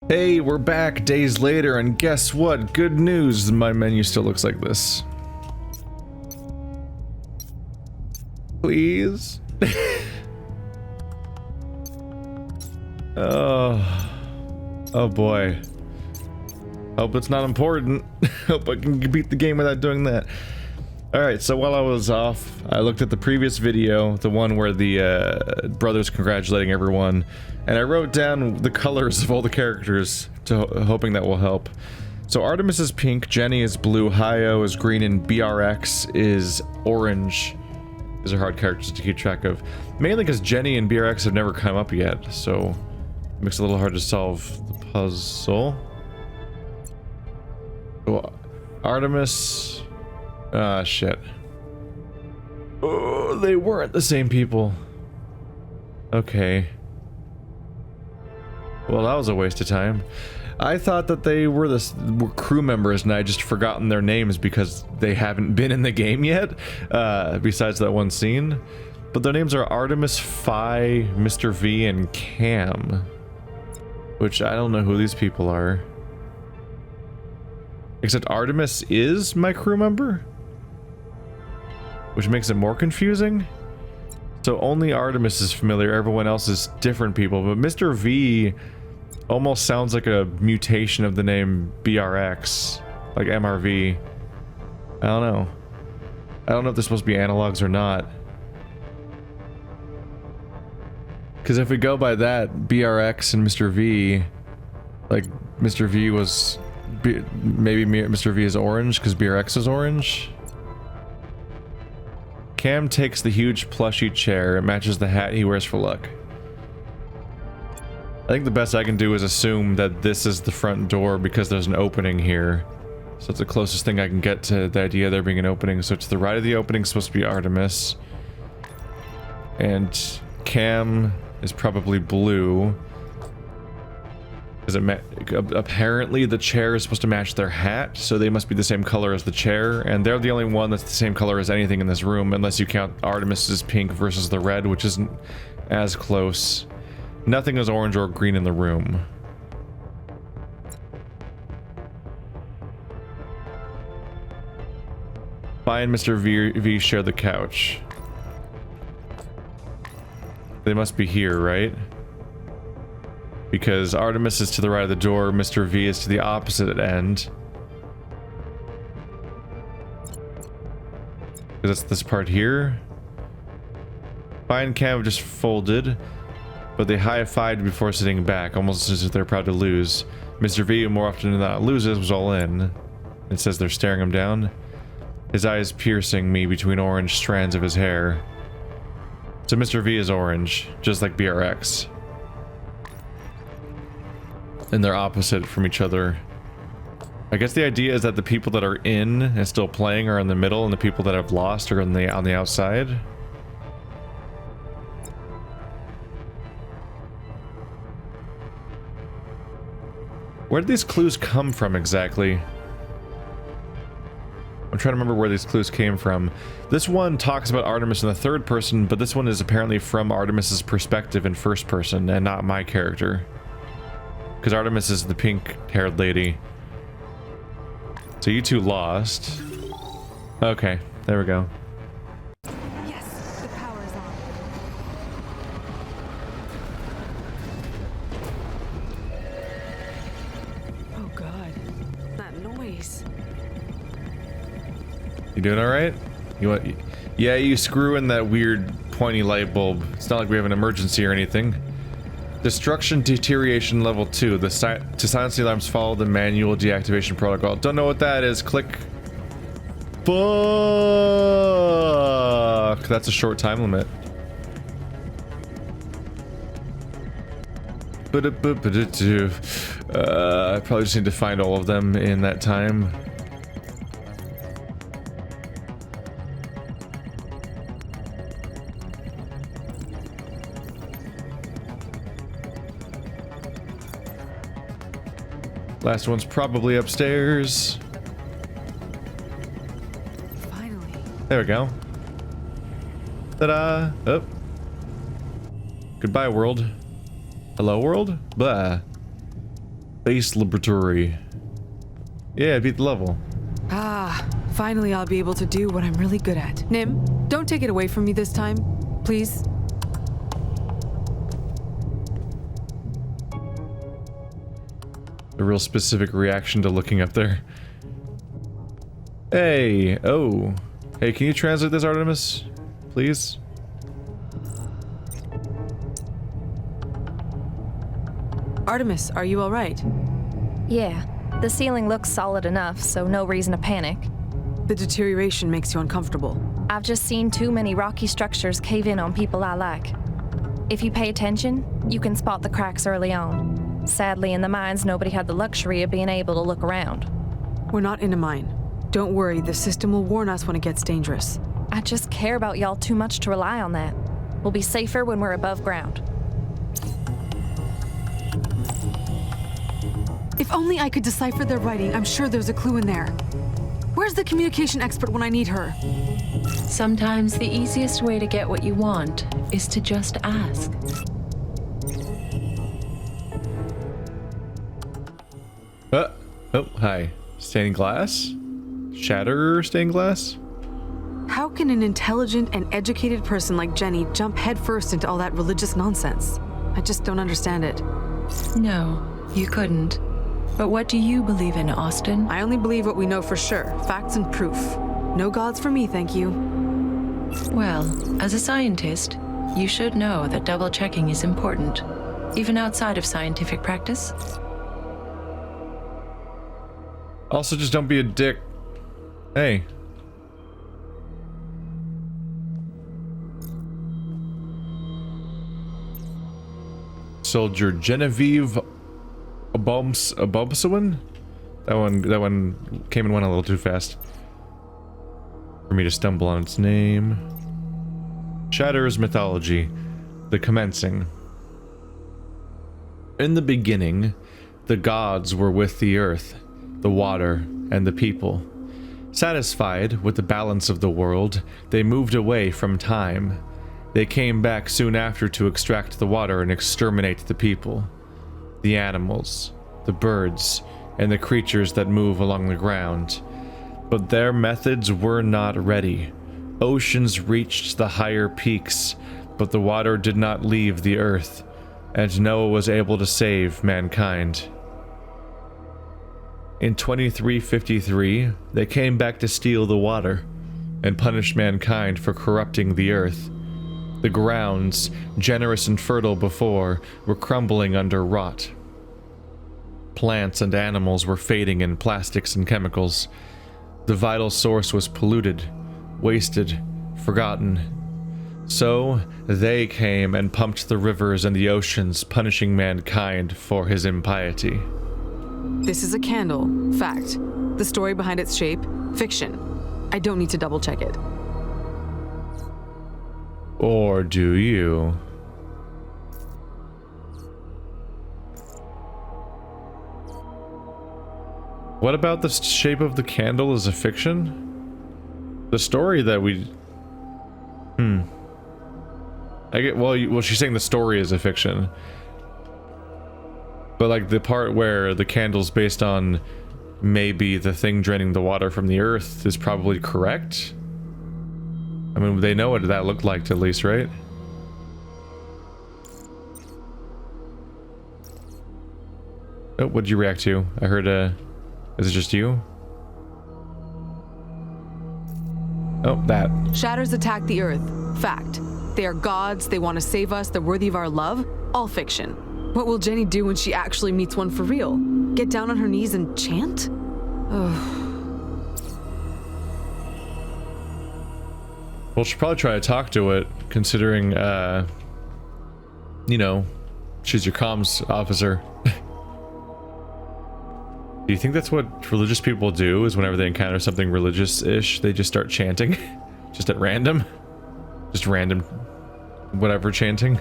Hey, we're back days later, and guess what? Good news, my menu still looks like this. Please? Oh boy. Hope it's not important. Hope I can beat the game without doing that. Alright, so while I was off, I looked at the previous video, the one where the brothers congratulating everyone, and I wrote down the colors of all the characters, hoping that will help. So Artemis is pink, Geny is blue, Hayao is green, and BRX is orange. These are hard characters to keep track of. Mainly because Geny and BRX have never come up yet, so it makes it a little hard to solve the puzzle. So Artemis... Ah, shit. Oh, they weren't the same people. Okay. Well, that was a waste of time. I thought that they were were crew members, and I just forgotten their names because they haven't been in the game yet, besides that one scene. But their names are Artemis, Phi, Mr. V, and Cam. Which, I don't know who these people are. Except Artemis is my crew member? Which makes it more confusing. So only Artemis is familiar, everyone else is different people, but Mr. V almost sounds like a mutation of the name BRX, like MRV. I don't know. I don't know if they're supposed to be analogs or not. Because if we go by that, BRX and Mr. V, like Mr. V was... maybe Mr. V is orange because BRX is orange. Cam takes the huge plushy chair. It matches the hat he wears for luck. I think the best I can do is assume that this is the front door because there's an opening here. So it's the closest thing I can get to the idea of there being an opening. So to the right of the opening is supposed to be Artemis. And Cam is probably blue. Apparently the chair is supposed to match their hat, so they must be the same color as the chair, and they're the only one that's the same color as anything in this room, unless you count Artemis's pink versus the red, which isn't as close. Nothing is orange or green in the room. Phi and Mr. V share the couch. They must be here, right? Because Artemis is to the right of the door, Mr. V is to the opposite end. Because that's this part here. Phi and Cam have just folded, but they high-fived before sitting back, almost as if they're proud to lose. Mr. V, who more often than not loses, was all in. It says they're staring him down. His eyes piercing me between orange strands of his hair. So Mr. V is orange, just like BRX. And they're opposite from each other. I guess the idea is that the people that are in and still playing are in the middle, and the people that have lost are on the outside. Where did these clues come from exactly? I'm trying to remember where these clues came from. This one talks about Artemis in the third person, but this one is apparently from Artemis's perspective in first person and not my character. Because Artemis is the pink-haired lady. So you two lost. Okay, there we go. Yes, the power's on. Oh god, that noise. You doing alright? You want? Yeah, you screw in that weird pointy light bulb. It's not like we have an emergency or anything. Destruction deterioration level 2. To silence the alarms, follow the manual deactivation protocol. Don't know what that is. Click. Fuck. That's a short time limit. I probably just need to find all of them in that time. Last one's probably upstairs. Finally. There we go. Ta-da! Oh. Goodbye, world. Hello, world? Blah. Base laboratory. Yeah, beat the level. Ah, finally I'll be able to do what I'm really good at. Nim, don't take it away from me this time, please. A real specific reaction to looking up there. Hey, oh. Hey, can you translate this, Artemis? Please? Artemis, are you alright? Yeah, the ceiling looks solid enough, so no reason to panic. The deterioration makes you uncomfortable. I've just seen too many rocky structures cave in on people I like. If you pay attention, you can spot the cracks early on. Sadly, in the mines, nobody had the luxury of being able to look around. We're not in a mine. Don't worry, the system will warn us when it gets dangerous. I just care about y'all too much to rely on that. We'll be safer when we're above ground. If only I could decipher their writing, I'm sure there's a clue in there. Where's the communication expert when I need her? Sometimes the easiest way to get what you want is to just ask. Oh, hi. Stained glass? Shatter stained glass? How can an intelligent and educated person like Geny jump headfirst into all that religious nonsense? I just don't understand it. No, you couldn't. But what do you believe in, Austin? I only believe what we know for sure, facts and proof. No gods for me, thank you. Well, as a scientist, you should know that double-checking is important, even outside of scientific practice. Also, just don't be a dick. Hey. Soldier Genevieve Abobsawin? That one came and went a little too fast for me to stumble on its name. Shatter's mythology. The commencing. In the beginning, the gods were with the earth, the water, and the people. Satisfied with the balance of the world, they moved away from time. They came back soon after to extract the water and exterminate the people, the animals, the birds, and the creatures that move along the ground. But their methods were not ready. Oceans reached the higher peaks, but the water did not leave the earth, and Noah was able to save mankind. In 2353, they came back to steal the water and punish mankind for corrupting the earth. The grounds, generous and fertile before, were crumbling under rot. Plants and animals were fading in plastics and chemicals. The vital source was polluted, wasted, forgotten. So, they came and pumped the rivers and the oceans, punishing mankind for his impiety. This is a candle. Fact. The story behind its shape, fiction. I don't need to double check it. Or do you? What about the shape of the candle is a fiction? The story that we... I get, well, she's saying the story is a fiction. But like the part where the candle's based on maybe the thing draining the water from the earth is probably correct. I mean, they know what that looked like at least, right? Oh, what'd you react to? I heard is it just you? Oh, that. Shatters attack the earth. Fact. They are gods, they want to save us, they're worthy of our love. All fiction. What will Geny do when she actually meets one for real? Get down on her knees and chant? Ugh. Well, she'll probably try to talk to it, considering, you know, she's your comms officer. Do you think that's what religious people do, is whenever they encounter something religious-ish, they just start chanting? Just at random? Just random whatever chanting?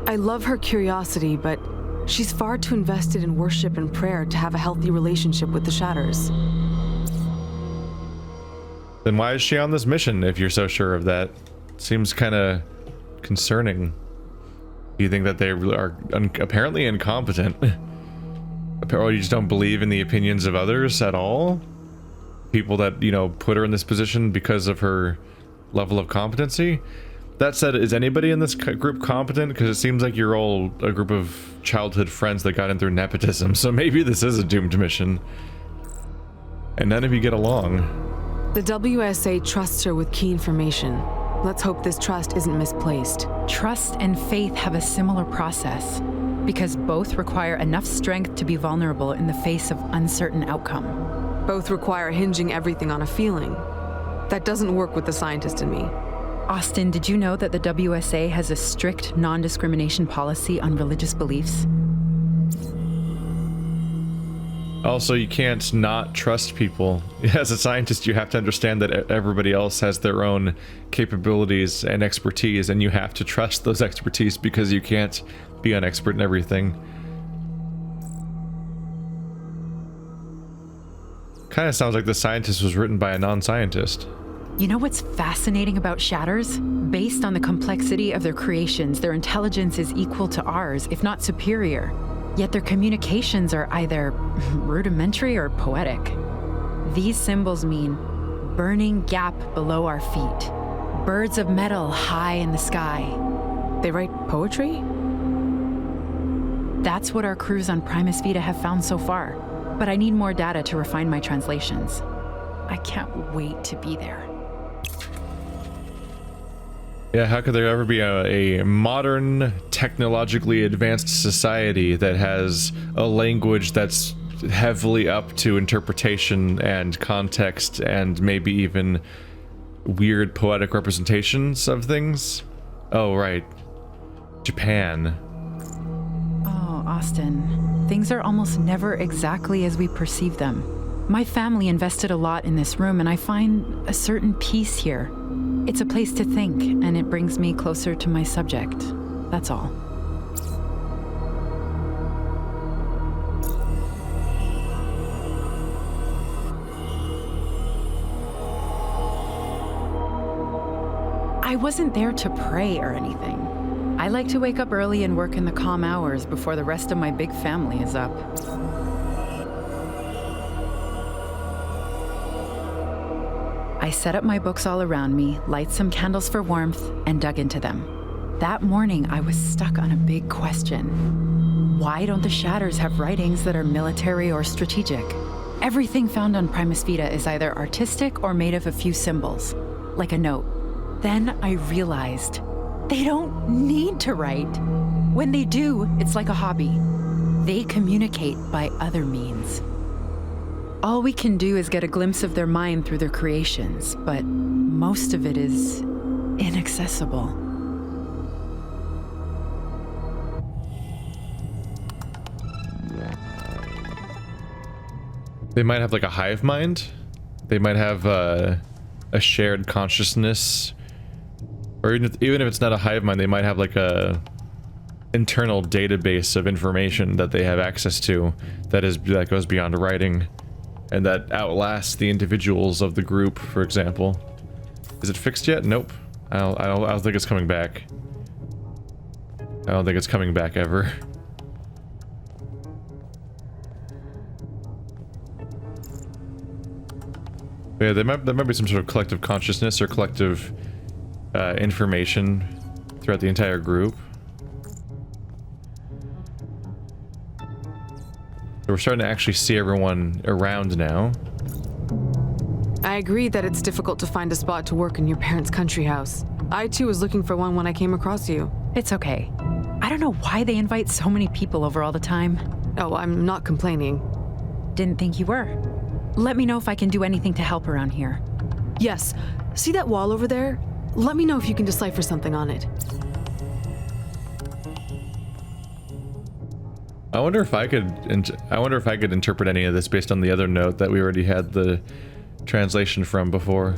I love her curiosity, but she's far too invested in worship and prayer to have a healthy relationship with the Shatters. Then why is she on this mission, if you're so sure of that? Seems kind of concerning. Do you think that they are apparently incompetent? Or you just don't believe in the opinions of others at all? People that, you know, put her in this position because of her level of competency? That said, is anybody in this group competent? Because it seems like you're all a group of childhood friends that got in through nepotism, so maybe this is a doomed mission. And none of you get along. The WSA trusts her with key information. Let's hope this trust isn't misplaced. Trust and faith have a similar process, because both require enough strength to be vulnerable in the face of uncertain outcome. Both require hinging everything on a feeling. That doesn't work with the scientist in me. Austin, did you know that the WSA has a strict non-discrimination policy on religious beliefs? Also, you can't not trust people. As a scientist, you have to understand that everybody else has their own capabilities and expertise, and you have to trust those expertise because you can't be an expert in everything. Kind of sounds like the scientist was written by a non-scientist. You know what's fascinating about shatters? Based on the complexity of their creations, their intelligence is equal to ours, if not superior. Yet their communications are either rudimentary or poetic. These symbols mean burning gap below our feet, birds of metal high in the sky. They write poetry? That's what our crews on Primus Vita have found so far. But I need more data to refine my translations. I can't wait to be there. Yeah, how could there ever be a modern, technologically advanced society that has a language that's heavily up to interpretation and context and maybe even weird poetic representations of things? Oh, right. Japan. Oh, Austin, things are almost never exactly as we perceive them. My family invested a lot in this room, and I find a certain peace here. It's a place to think, and it brings me closer to my subject. That's all. I wasn't there to pray or anything. I like to wake up early and work in the calm hours before the rest of my big family is up. I set up my books all around me, light some candles for warmth, and dug into them. That morning, I was stuck on a big question. Why don't the Shatters have writings that are military or strategic? Everything found on Primus Vita is either artistic or made of a few symbols, like a note. Then I realized they don't need to write. When they do, it's like a hobby. They communicate by other means. All we can do is get a glimpse of their mind through their creations, but most of it is inaccessible. They might have like a hive mind. They might have a shared consciousness, or even if it's not a hive mind, they might have like a internal database of information that they have access to that goes beyond writing. And that outlasts the individuals of the group, for example. Is it fixed yet? Nope. I don't think it's coming back. I don't think it's coming back ever. Yeah, there might be some sort of collective consciousness or collective information throughout the entire group. We're starting to actually see everyone around now. I agree that it's difficult to find a spot to work in your parents' country house. I too was looking for one when I came across you. It's okay. I don't know why they invite so many people over all the time. Oh, I'm not complaining. Didn't think you were. Let me know if I can do anything to help around here. Yes. See that wall over there? Let me know if you can decipher something on it. I wonder if I could interpret any of this based on the other note that we already had the translation from before.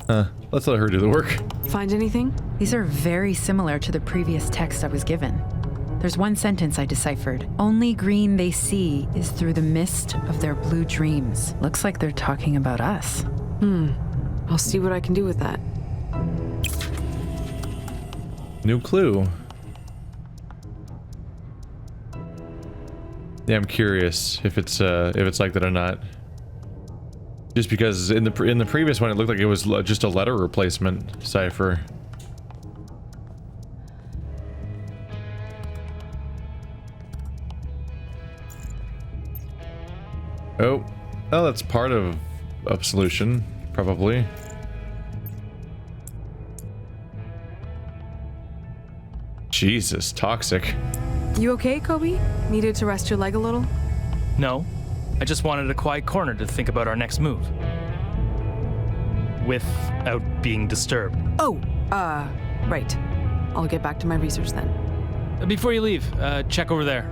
Let's let her do the work. Find anything? These are very similar to the previous text I was given. There's one sentence I deciphered. Only green they see is through the mist of their blue dreams. Looks like they're talking about us. I'll see what I can do with that. New clue. Yeah, I'm curious if it's like that or not. Just because in the previous one it looked like it was just a letter replacement cipher. Oh, that's part of a solution, probably. Jesus, toxic. You okay, Coby? Needed to rest your leg a little? No, I just wanted a quiet corner to think about our next move. Without being disturbed. Oh, right. I'll get back to my research then. Before you leave, check over there.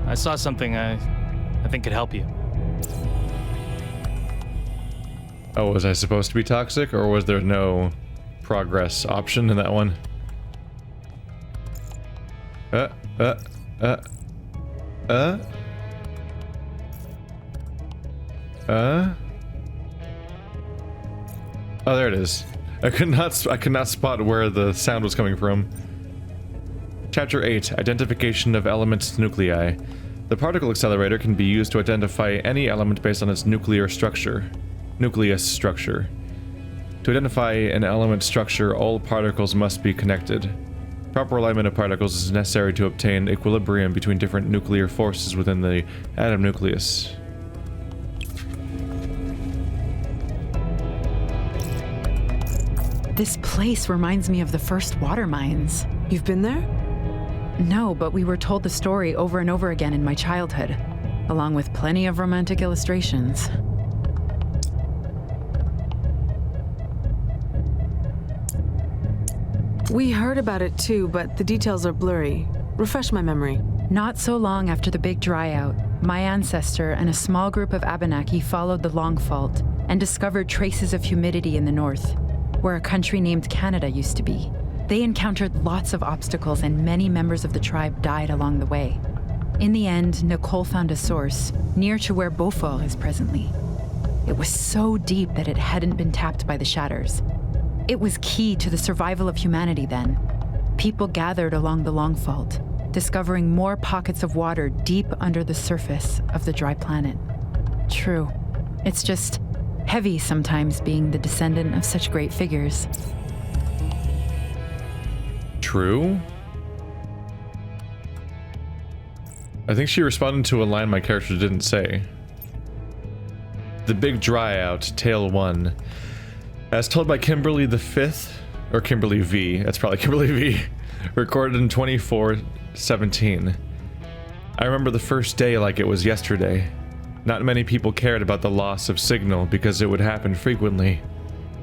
I saw something I think could help you. Oh, was I supposed to be toxic, or was there no progress option in that one? Oh, there it is. I could not spot where the sound was coming from. Chapter 8: Identification of Elements Nuclei. The particle accelerator can be used to identify any element based on its nucleus structure. To identify an element structure, all particles must be connected. Proper alignment of particles is necessary to obtain equilibrium between different nuclear forces within the atom nucleus. This place reminds me of the first water mines. You've been there? No, but we were told the story over and over again in my childhood, along with plenty of romantic illustrations. We heard about it too, but the details are blurry. Refresh my memory. Not so long after the big dryout, my ancestor and a small group of Abenaki followed the Long Fault and discovered traces of humidity in the north, where a country named Canada used to be. They encountered lots of obstacles and many members of the tribe died along the way. In the end, Nicole found a source near to where Beaufort is presently. It was so deep that it hadn't been tapped by the Shatters. It was key to the survival of humanity then. People gathered along the Long Fault, discovering more pockets of water deep under the surface of the dry planet. True. It's just heavy sometimes being the descendant of such great figures. True? I think she responded to a line my character didn't say. The Big Dryout, Tale 1. As told by Kimberly the Fifth, or Kimberly V, that's probably Kimberly V, recorded in 24/17. I remember the first day like it was yesterday. Not many people cared about the loss of signal because it would happen frequently,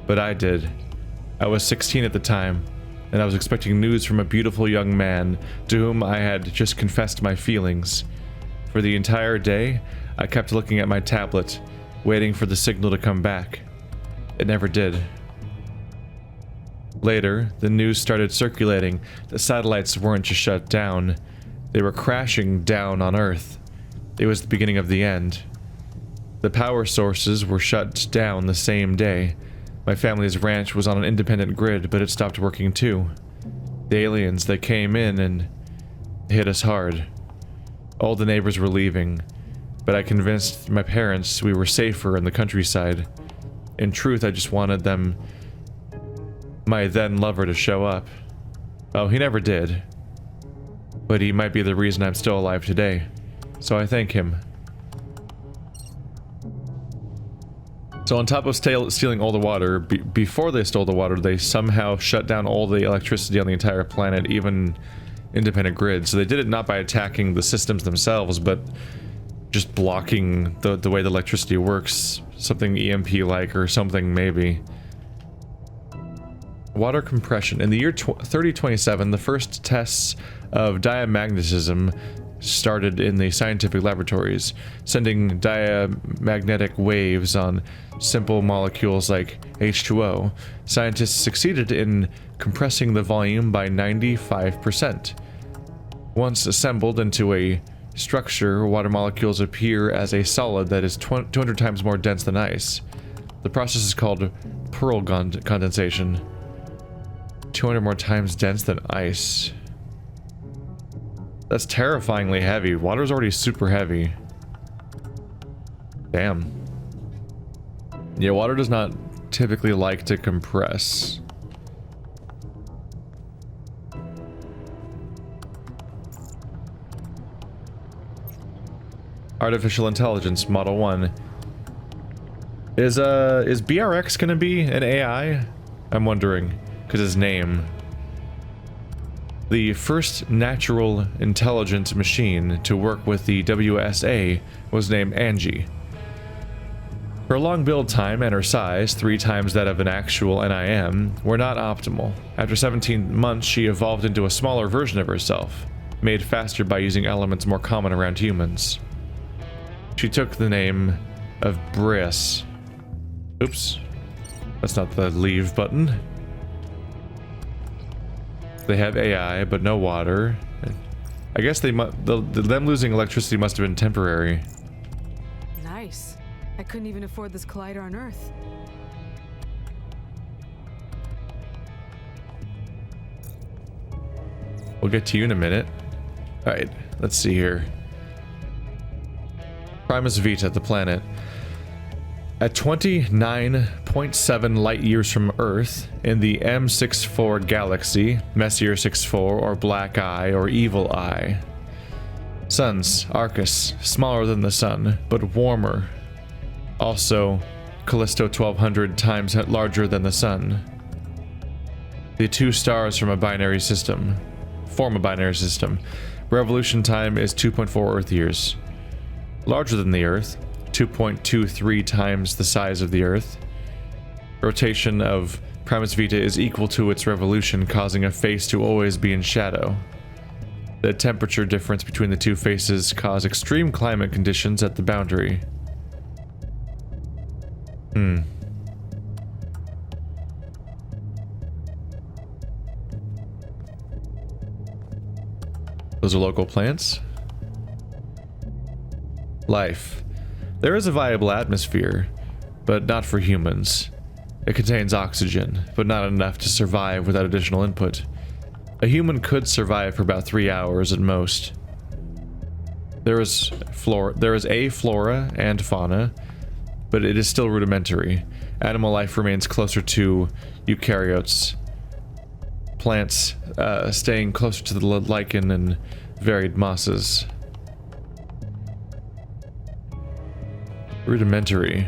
but I did. I was 16 at the time, and I was expecting news from a beautiful young man to whom I had just confessed my feelings. For the entire day, I kept looking at my tablet, waiting for the signal to come back. It never did. Later, the news started circulating. The satellites weren't just shut down. They were crashing down on Earth. It was the beginning of the end. The power sources were shut down the same day. My family's ranch was on an independent grid, but it stopped working too. The aliens, they came in and hit us hard. All the neighbors were leaving, but I convinced my parents we were safer in the countryside. In truth, I just wanted my then lover to show up. Oh, he never did. But he might be the reason I'm still alive today. So I thank him. So on top of stealing all the water, before they stole the water, they somehow shut down all the electricity on the entire planet, even independent grids. So they did it not by attacking the systems themselves, but just blocking the way the electricity works. Something EMP-like or something, maybe. Water compression. In the year 3027, the first tests of diamagnetism started in the scientific laboratories, sending diamagnetic waves on simple molecules like H2O. Scientists succeeded in compressing the volume by 95%. Once assembled into a structure, water molecules appear as a solid that is 200 times more dense than ice. The process is called pearl condensation. 200 more times dense than ice. That's terrifyingly heavy. Water's already super heavy. Damn. Yeah, water does not typically like to compress. Artificial Intelligence, Model 1. Is BRX gonna be an AI? I'm wondering, because his name. The first natural intelligent machine to work with the WSA was named Angie. Her long build time and her size, 3 times that of an actual NIM, were not optimal. After 17 months, she evolved into a smaller version of herself, made faster by using elements more common around humans. She took the name of Briss. Oops. That's not the leave button. They have AI, but no water. I guess them losing electricity must have been temporary. Nice. I couldn't even afford this collider on Earth. We'll get to you in a minute. Alright, let's see here. Primus Vita, the planet. At 29.7 light years from Earth, in the M64 galaxy, Messier 64, or Black Eye, or Evil Eye. Suns, Arcus, smaller than the Sun, but warmer. Also, Callisto 1200 times larger than the Sun. The 2 stars form a binary system. Revolution time is 2.4 Earth years. Larger than the Earth, 2.23 times the size of the Earth. Rotation of Primus Vita is equal to its revolution, causing a face to always be in shadow. The temperature difference between the 2 faces cause extreme climate conditions at the boundary. Those are local plants. Life. There is a viable atmosphere, but not for humans. It contains oxygen, but not enough to survive without additional input. A human could survive for about 3 hours at most. There is a flora and fauna, but it is still rudimentary. Animal life remains closer to eukaryotes. Plants staying closer to the lichen and varied mosses. Rudimentary.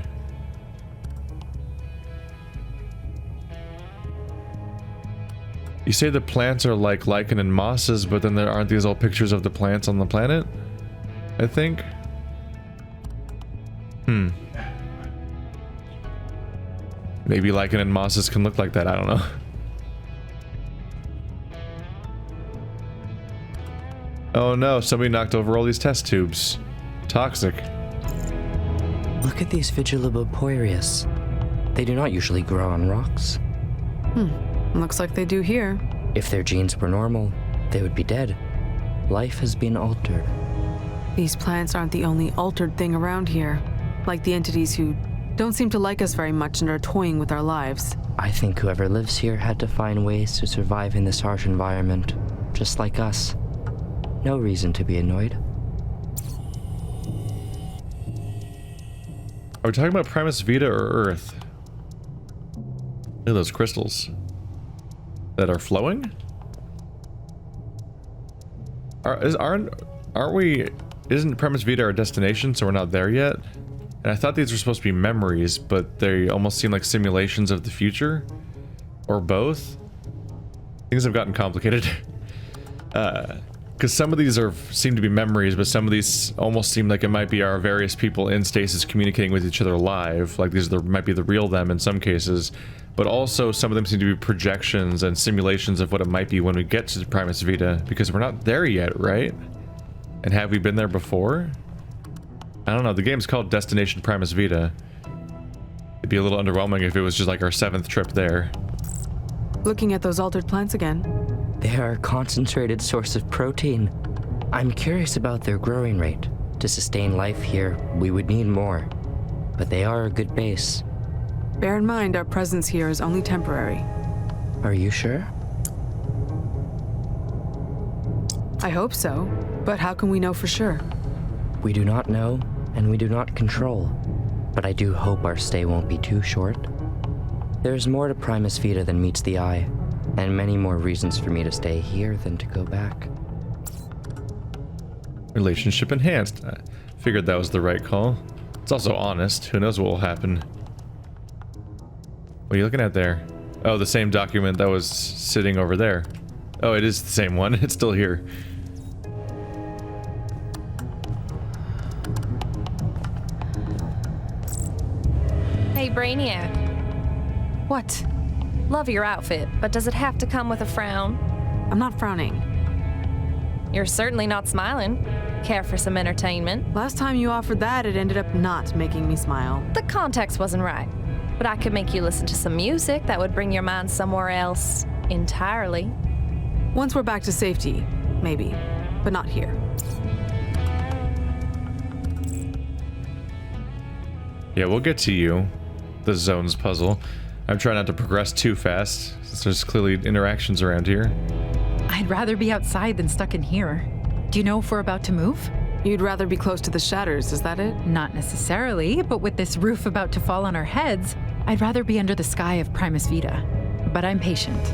You say the plants are like lichen and mosses, but then there aren't these old pictures of the plants on the planet? I think. Maybe lichen and mosses can look like that, I don't know. Oh no, somebody knocked over all these test tubes. Toxic. Look at these Vigiloboporeus. They do not usually grow on rocks. Looks like they do here. If their genes were normal, they would be dead. Life has been altered. These plants aren't the only altered thing around here. Like the entities who don't seem to like us very much and are toying with our lives. I think whoever lives here had to find ways to survive in this harsh environment, just like us. No reason to be annoyed. Are we talking about Primus Vita or Earth? Look at those crystals that are flowing. Isn't Primus Vita our destination, so we're not there yet? And I thought these were supposed to be memories, but they almost seem like simulations of the future, or both. Things have gotten complicated. Because some of these seem to be memories, but some of these almost seem like it might be our various people in stasis communicating with each other live. Like these might be the real them in some cases, but also some of them seem to be projections and simulations of what it might be when we get to Primus Vita, because we're not there yet, right? And have we been there before? I don't know, the game's called Destination Primus Vita. It'd be a little underwhelming if it was just like our 7th trip there. Looking at those altered plants again. They are a concentrated source of protein. I'm curious about their growing rate. To sustain life here, we would need more. But they are a good base. Bear in mind, our presence here is only temporary. Are you sure? I hope so, but how can we know for sure? We do not know, and we do not control. But I do hope our stay won't be too short. There's more to Primus Vita than meets the eye, and many more reasons for me to stay here than to go back. Relationship enhanced. I figured that was the right call. It's also honest. Who knows what will happen? What are you looking at there? Oh, the same document that was sitting over there. Oh, it is the same one. It's still here. Hey, Brainiac. What? Love your outfit, but does it have to come with a frown? I'm not frowning. You're certainly not smiling. Care for some entertainment? Last time you offered that, it ended up not making me smile. The context wasn't right. But I could make you listen to some music that would bring your mind somewhere else entirely. Once we're back to safety, maybe. But not here. Yeah, we'll get to you. The zones puzzle. I'm trying not to progress too fast, since there's clearly interactions around here. I'd rather be outside than stuck in here. Do you know if we're about to move? You'd rather be close to the shatters, is that it? Not necessarily, but with this roof about to fall on our heads, I'd rather be under the sky of Primus Vita. But I'm patient.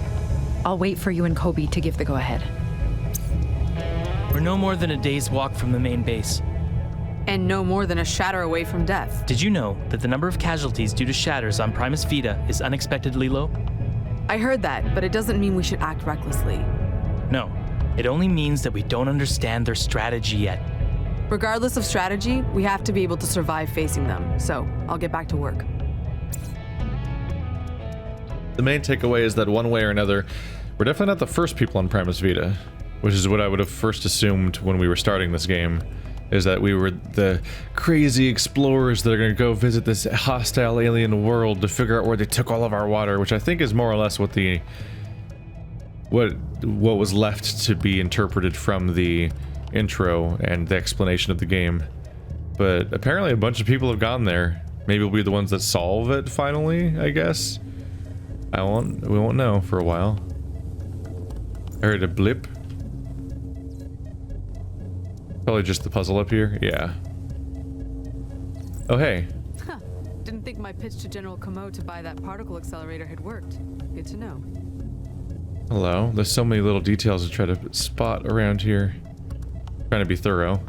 I'll wait for you and Coby to give the go-ahead. We're no more than a day's walk from the main base. And no more than a shatter away from death. Did you know that the number of casualties due to shatters on Primus Vita is unexpectedly low? I heard that, but it doesn't mean we should act recklessly. No, it only means that we don't understand their strategy yet. Regardless of strategy, we have to be able to survive facing them, so I'll get back to work. The main takeaway is that one way or another, we're definitely not the first people on Primus Vita, which is what I would have first assumed when we were starting this game, is that we were the crazy explorers that are going to go visit this hostile alien world to figure out where they took all of our water, which I think is more or less what the what was left to be interpreted from the intro and the explanation of the game. But apparently a bunch of people have gone there. Maybe we'll be the ones that solve it finally, I guess. We won't know for a while. I heard a blip. Probably just the puzzle up here. Yeah. Oh, hey. Huh. Didn't think my pitch to General Komo to buy that particle accelerator had worked. Good to know. Hello. There's so many little details to try to spot around here. Trying to be thorough.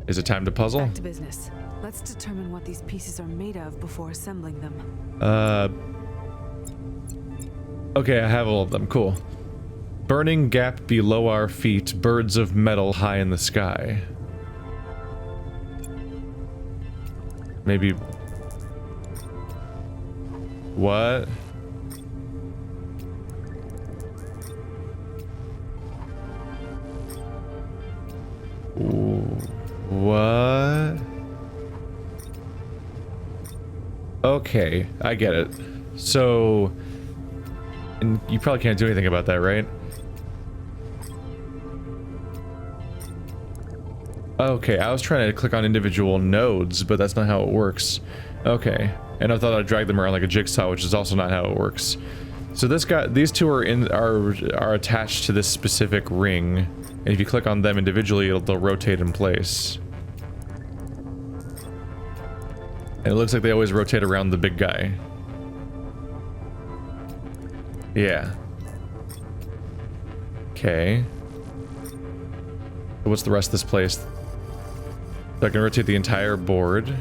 Is it time to puzzle? Back to business. Let's determine what these pieces are made of before assembling them. Okay, I have all of them. Cool. Burning gap below our feet, birds of metal high in the sky. Maybe... What? What? Okay, I get it. So... And you probably can't do anything about that, right? Okay, I was trying to click on individual nodes, but that's not how it works. Okay, and I thought I'd drag them around like a jigsaw, which is also not how it works. So these two are attached to this specific ring, and if you click on them individually, they'll rotate in place. And it looks like they always rotate around the big guy. Yeah. Okay. What's the rest of this place? So I can rotate the entire board.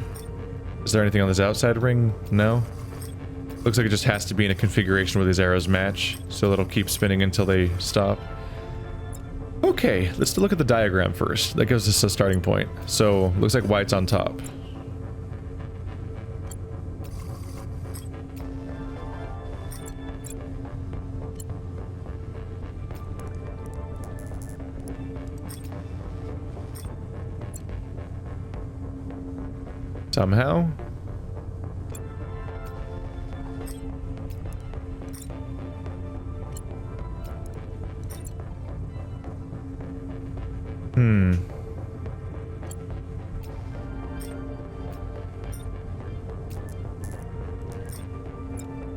Is there anything on this outside ring? No? Looks like it just has to be in a configuration where these arrows match, so it'll keep spinning until they stop. Okay, let's look at the diagram first. That gives us a starting point. So, looks like white's on top. Somehow.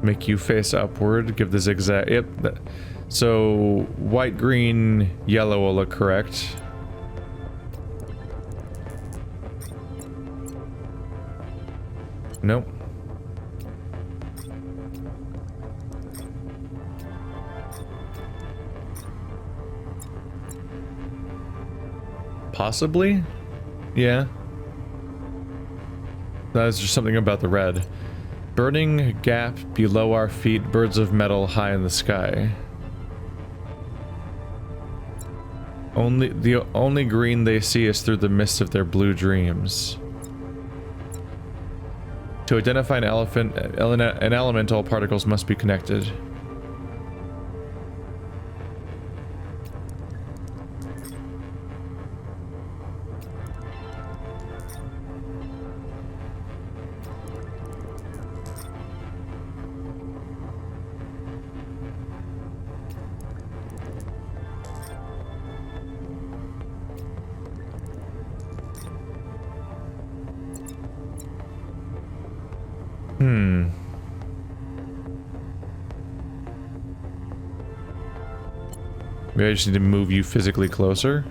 Make you face upward, give the zigzag. Yep. So white, green, yellow will look correct. Nope. Possibly? Yeah. That's just something about the red. Burning gap below our feet, birds of metal high in the sky. The only green they see is through the mist of their blue dreams. To identify an element, all particles must be connected. Maybe I just need to move you physically closer.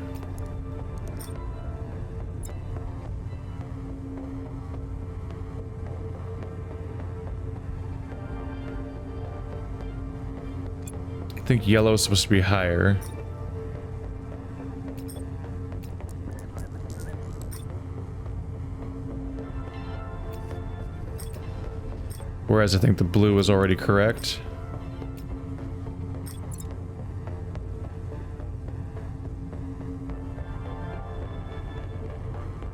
I think yellow is supposed to be higher. Whereas I think the blue is already correct.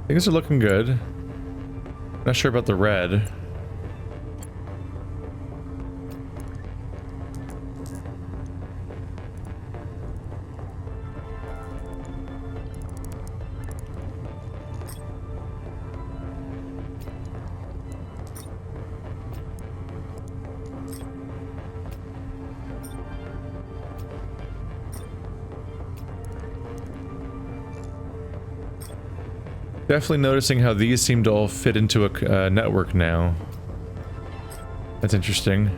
Things are looking good. Not sure about the red. Definitely noticing how these seem to all fit into a network now. That's interesting.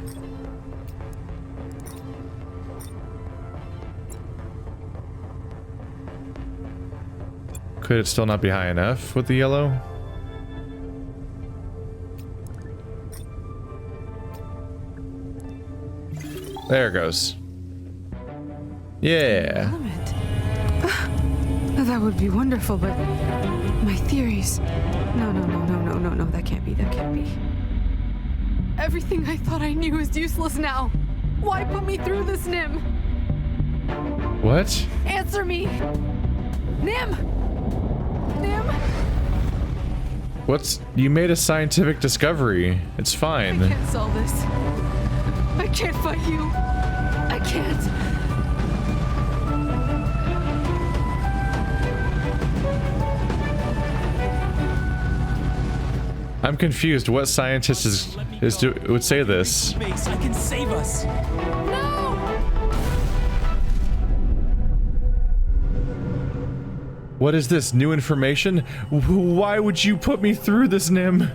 Could it still not be high enough with the yellow? There it goes. Yeah. Element. That would be wonderful, but my theories. No, that can't be, that can't be. Everything I thought I knew is useless now. Why put me through this, Nim? What? Answer me! Nim! Nim? You made a scientific discovery. It's fine. I can't solve this. I can't fight you. I can't. I'm confused. What scientist would say this? Space, I can save us. No! What is this? New information? Why would you put me through this, Nim?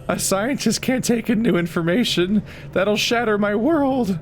A scientist can't take in new information. That'll shatter my world.